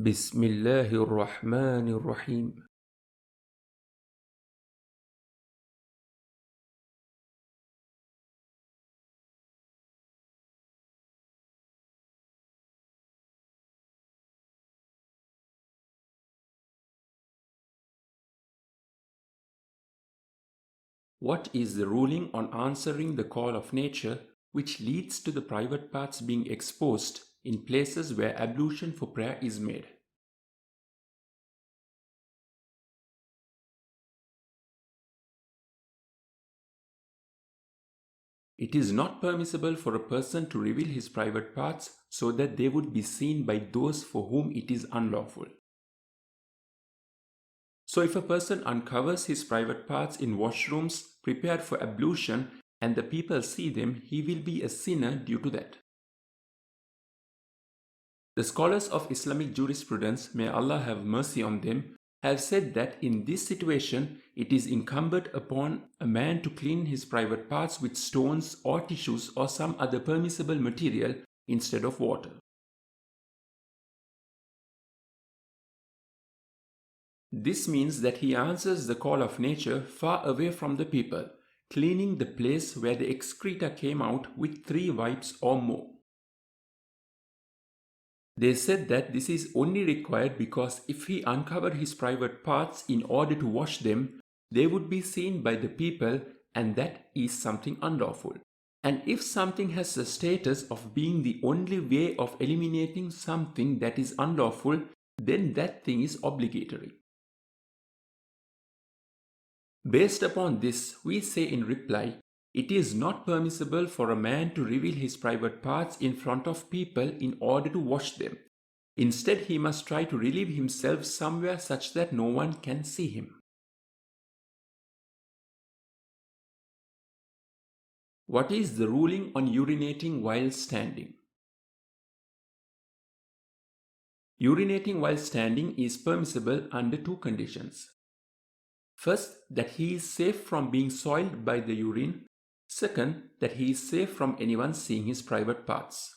Bismillahir-Rahmanir-Rahim. What is the ruling on answering the call of nature which leads to the private parts being exposed in places where ablution for prayer is made? It is not permissible for a person to reveal his private parts so that they would be seen by those for whom it is unlawful. So if a person uncovers his private parts in washrooms prepared for ablution and the people see them, he will be a sinner due to that. The scholars of Islamic jurisprudence, may Allah have mercy on them, have said that in this situation it is incumbent upon a man to clean his private parts with stones or tissues or some other permissible material instead of water. This means that he answers the call of nature far away from the people, cleaning the place where the excreta came out with 3 wipes or more. They said that this is only required because if he uncovered his private parts in order to wash them, they would be seen by the people, and that is something unlawful. And if something has the status of being the only way of eliminating something that is unlawful, then that thing is obligatory. Based upon this, we say in reply, it is not permissible for a man to reveal his private parts in front of people in order to wash them. Instead, he must try to relieve himself somewhere such that no one can see him. What is the ruling on urinating while standing? Urinating while standing is permissible under 2 conditions. First, that he is safe from being soiled by the urine. Second, that he is safe from anyone seeing his private parts.